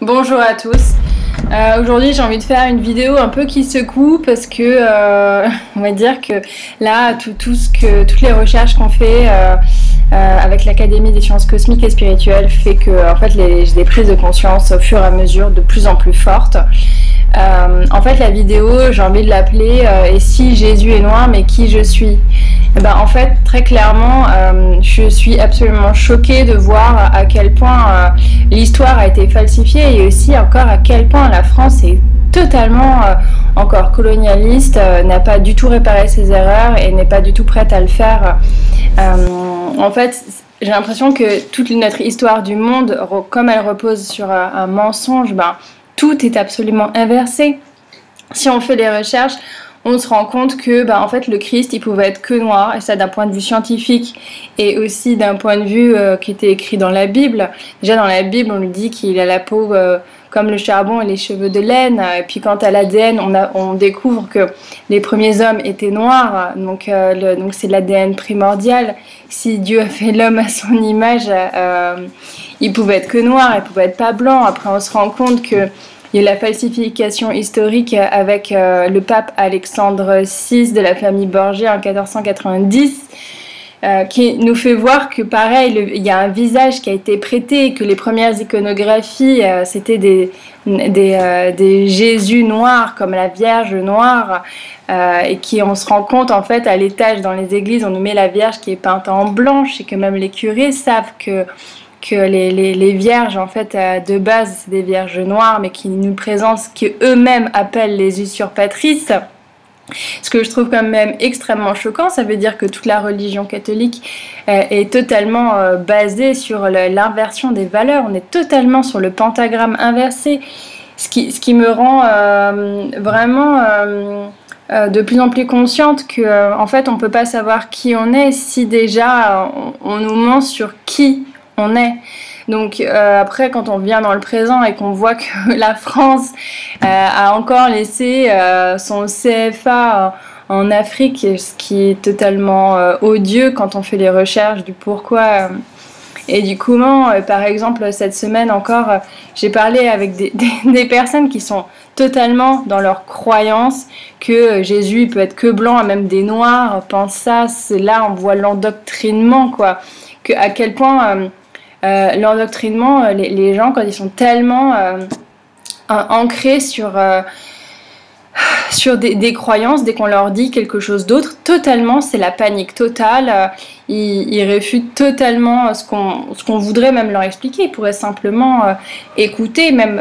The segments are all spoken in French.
Bonjour à tous. Aujourd'hui, j'ai envie de faire une vidéo un peu qui secoue parce que on va dire que là, toutes les recherches qu'on fait avec l'Académie des sciences cosmiques et spirituelles fait que en fait, j'ai des prises de conscience au fur et à mesure de plus en plus fortes. En fait, la vidéo, j'ai envie de l'appeler Et si Jésus est noir, mais qui je suis? Ben, en fait, très clairement, je suis absolument choquée de voir à quel point l'histoire a été falsifiée et aussi encore à quel point la France est totalement encore colonialiste, n'a pas du tout réparé ses erreurs et n'est pas du tout prête à le faire. En fait, j'ai l'impression que toute notre histoire du monde, comme elle repose sur un mensonge, ben, tout est absolument inversé. Si on fait les recherches, on se rend compte que en fait, le Christ, il pouvait être que noir, et ça d'un point de vue scientifique, et aussi d'un point de vue qui était écrit dans la Bible. Déjà dans la Bible, on nous dit qu'il a la peau comme le charbon et les cheveux de laine, et puis quant à l'ADN, on découvre que les premiers hommes étaient noirs, donc c'est l'ADN primordial. Si Dieu a fait l'homme à son image, il pouvait être que noir, il pouvait être pas blanc. Après, on se rend compte que il y a la falsification historique avec le pape Alexandre VI de la famille Borgia en 1490 qui nous fait voir que pareil, il y a un visage qui a été prêté, que les premières iconographies c'était des Jésus noirs comme la Vierge noire et on se rend compte en fait à l'étage dans les églises on nous met la Vierge qui est peinte en blanche et que même les curés savent que les vierges, en fait, de base, c'est des vierges noires, mais qui nous présentent ce qu'eux-mêmes appellent les usurpatrices. Ce que je trouve quand même extrêmement choquant, ça veut dire que toute la religion catholique est totalement basée sur l'inversion des valeurs. On est totalement sur le pentagramme inversé, ce qui me rend vraiment de plus en plus consciente que, en fait, on ne peut pas savoir qui on est si déjà on nous ment sur qui on est. Donc après quand on vient dans le présent et qu'on voit que la France a encore laissé son CFA en Afrique, ce qui est totalement odieux quand on fait les recherches du pourquoi et du comment. Par exemple cette semaine encore j'ai parlé avec des personnes qui sont totalement dans leur croyance que Jésus peut être que blanc, même des noirs pensent ça. C'est là on voit l'endoctrinement quoi, que à quel point l'endoctrinement, les gens, quand ils sont tellement ancrés sur des croyances, dès qu'on leur dit quelque chose d'autre, totalement, c'est la panique totale. Ils réfutent totalement ce qu'on voudrait même leur expliquer. Ils pourraient simplement écouter, même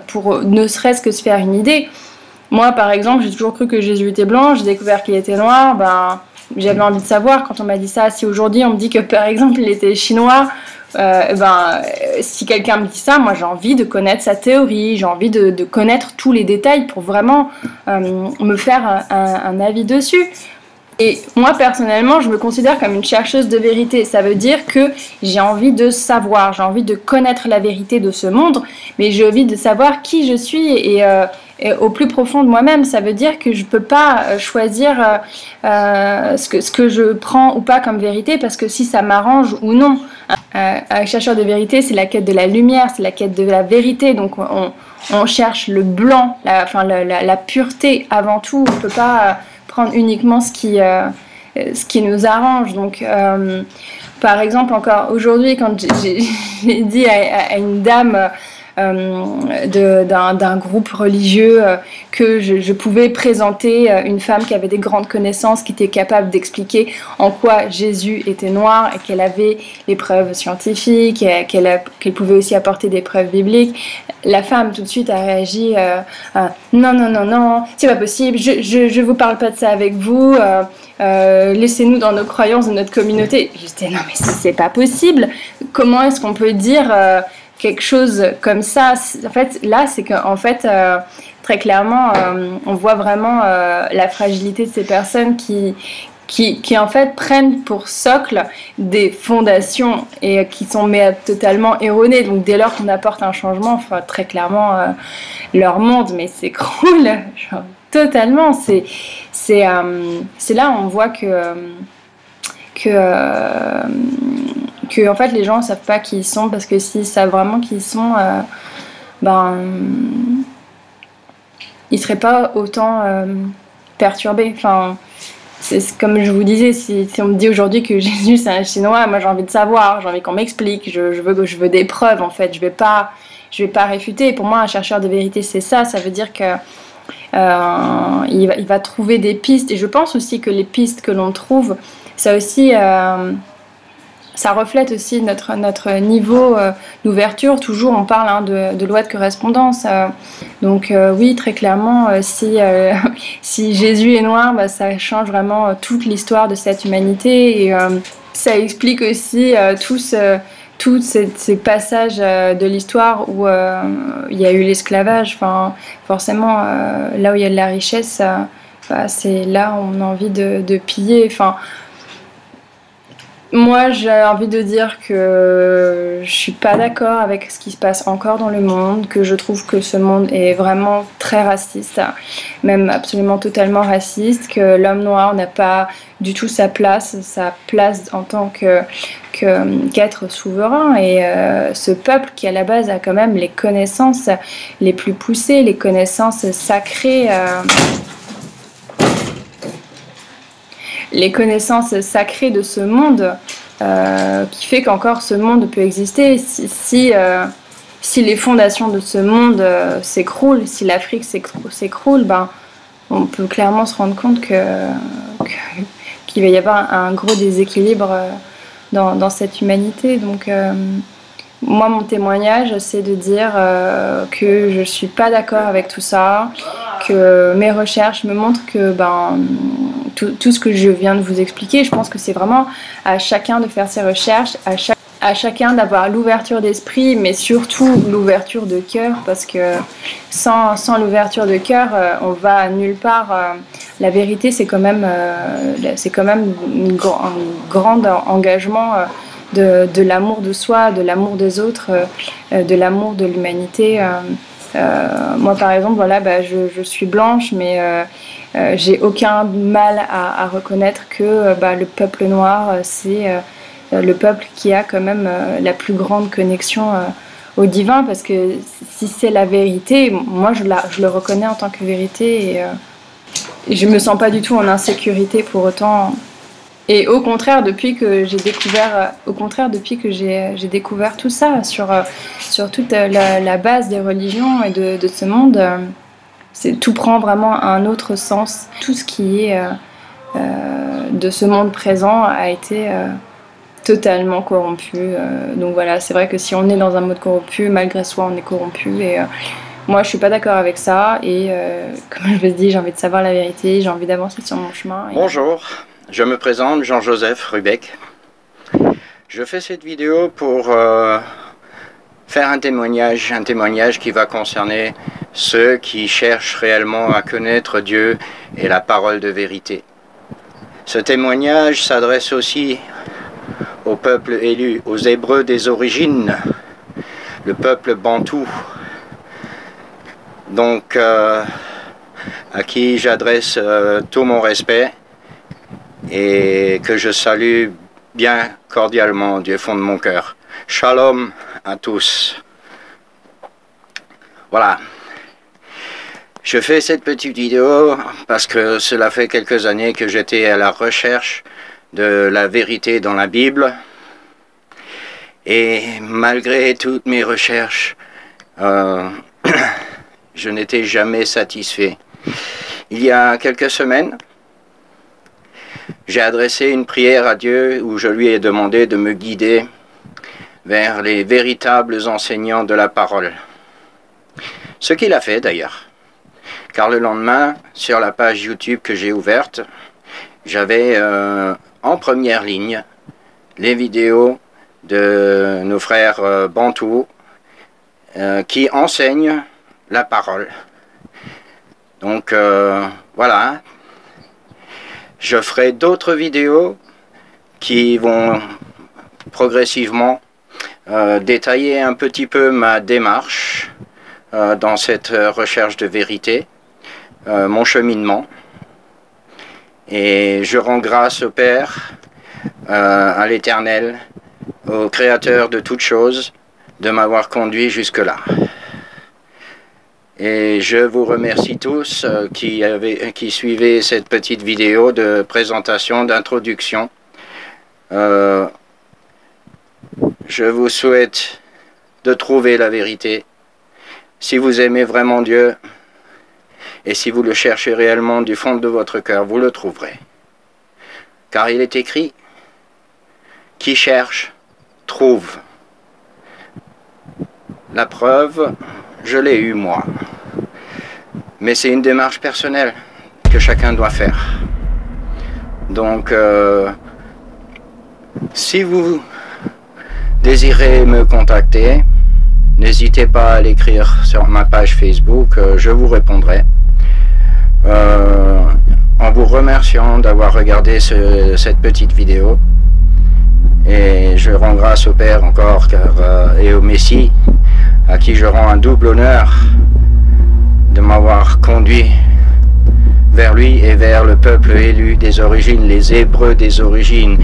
pour ne serait-ce que se faire une idée. Moi, par exemple, j'ai toujours cru que Jésus était blanc, j'ai découvert qu'il était noir, j'avais envie de savoir quand on m'a dit ça. Si aujourd'hui on me dit que par exemple il était chinois, si quelqu'un me dit ça, moi j'ai envie de connaître sa théorie, j'ai envie de connaître tous les détails pour vraiment me faire un avis dessus. Et moi personnellement je me considère comme une chercheuse de vérité. Ça veut dire que j'ai envie de savoir, j'ai envie de connaître la vérité de ce monde, mais j'ai envie de savoir qui je suis et au plus profond de moi-même. Ça veut dire que je peux pas choisir ce que je prends ou pas comme vérité parce que si ça m'arrange ou non. Un chercheur de vérité, c'est la quête de la lumière, c'est la quête de la vérité. Donc on cherche le blanc, la pureté avant tout. On peut pas prendre uniquement ce qui nous arrange. Donc par exemple encore aujourd'hui quand j'ai dit à une dame d'un groupe religieux que je pouvais présenter une femme qui avait des grandes connaissances, qui était capable d'expliquer en quoi Jésus était noir et qu'elle avait les preuves scientifiques et qu'elle pouvait aussi apporter des preuves bibliques. La femme tout de suite a réagi non, c'est pas possible, je vous parle pas de ça avec vous, laissez-nous dans nos croyances, dans notre communauté. Je disais non mais c'est pas possible, comment est-ce qu'on peut dire quelque chose comme ça? En fait, là, c'est qu'en fait, très clairement, on voit vraiment la fragilité de ces personnes qui en fait prennent pour socle des fondations et qui sont totalement erronées. Donc dès lors qu'on apporte un changement, enfin, très clairement, leur monde, mais s'écroule, genre, totalement. C'est là où on voit que en fait les gens ne savent pas qui ils sont, parce que s'ils savent vraiment qui ils sont, ben, il serait pas autant perturbé. Enfin, c'est comme je vous disais, si on me dit aujourd'hui que Jésus c'est un Chinois, moi j'ai envie de savoir, j'ai envie qu'on m'explique, je veux des preuves en fait, je vais pas réfuter. Pour moi, un chercheur de vérité, c'est ça. Ça veut dire que il va trouver des pistes, et je pense aussi que les pistes que l'on trouve, ça aussi, ça reflète aussi notre niveau d'ouverture. Toujours, on parle de loi de correspondance. Donc oui, très clairement, si Jésus est noir, bah, ça change vraiment toute l'histoire de cette humanité, et ça explique aussi tous ces passages de l'histoire où il y a eu l'esclavage. Enfin, forcément, là où il y a de la richesse, bah, c'est là où on a envie de piller. Enfin, moi, j'ai envie de dire que je suis pas d'accord avec ce qui se passe encore dans le monde, que je trouve que ce monde est vraiment très raciste, même absolument totalement raciste, que l'homme noir n'a pas du tout sa place en tant qu'être souverain, et ce peuple qui à la base a quand même les connaissances les plus poussées, les connaissances sacrées. Les connaissances sacrées de ce monde, qui fait qu'encore ce monde peut exister. Si les fondations de ce monde s'écroulent, si l'Afrique s'écroule, ben, on peut clairement se rendre compte qu'il va y avoir un gros déséquilibre dans cette humanité. Donc moi, mon témoignage, c'est de dire que je suis pas d'accord avec tout ça, que mes recherches me montrent que tout ce que je viens de vous expliquer, je pense que c'est vraiment à chacun de faire ses recherches, à chacun d'avoir l'ouverture d'esprit, mais surtout l'ouverture de cœur, parce que sans l'ouverture de cœur, on va nulle part. La vérité, c'est quand même un grand engagement de l'amour de soi, de l'amour des autres, de l'amour de l'humanité. Moi, par exemple, voilà, je suis blanche, mais j'ai aucun mal à reconnaître que le peuple noir, c'est le peuple qui a quand même la plus grande connexion au divin, parce que si c'est la vérité, moi je le reconnais en tant que vérité, et je me sens pas du tout en insécurité pour autant. Et au contraire, depuis que j'ai découvert tout ça sur toute la base des religions et de ce monde, tout prend vraiment un autre sens. Tout ce qui est de ce monde présent a été totalement corrompu. Donc voilà, c'est vrai que si on est dans un monde corrompu, malgré soi, on est corrompu. Et moi, je suis pas d'accord avec ça. Et comme je vous dis, j'ai envie de savoir la vérité, j'ai envie d'avancer sur mon chemin. Bonjour. Je me présente, Jean-Joseph Rubeck. Je fais cette vidéo pour faire un témoignage qui va concerner ceux qui cherchent réellement à connaître Dieu et la parole de vérité. Ce témoignage s'adresse aussi au peuple élu, aux Hébreux des origines, le peuple bantou, donc à qui j'adresse tout mon respect et que je salue bien cordialement du fond de mon cœur. Shalom à tous. Voilà. Je fais cette petite vidéo parce que cela fait quelques années que j'étais à la recherche de la vérité dans la Bible. Et malgré toutes mes recherches, je n'étais jamais satisfait. Il y a quelques semaines, j'ai adressé une prière à Dieu où je lui ai demandé de me guider vers les véritables enseignants de la parole. Ce qu'il a fait d'ailleurs. Car le lendemain, sur la page YouTube que j'ai ouverte, j'avais en première ligne les vidéos de nos frères bantous qui enseignent la parole. Donc voilà. Je ferai d'autres vidéos qui vont progressivement détailler un petit peu ma démarche dans cette recherche de vérité, mon cheminement. Et je rends grâce au Père, à l'Éternel, au Créateur de toutes choses, de m'avoir conduit jusque-là. Et je vous remercie tous qui suivaient cette petite vidéo de présentation, d'introduction. Je vous souhaite de trouver la vérité. Si vous aimez vraiment Dieu, et si vous le cherchez réellement du fond de votre cœur, vous le trouverez. Car il est écrit, qui cherche, trouve. La preuve, je l'ai eue moi. Mais c'est une démarche personnelle que chacun doit faire. Donc, si vous désirez me contacter, n'hésitez pas à l'écrire sur ma page Facebook, je vous répondrai. En vous remerciant d'avoir regardé cette petite vidéo. Et je rends grâce au Père encore et au Messie, à qui je rends un double honneur de m'avoir conduit vers lui et vers le peuple élu des origines, les Hébreux des origines.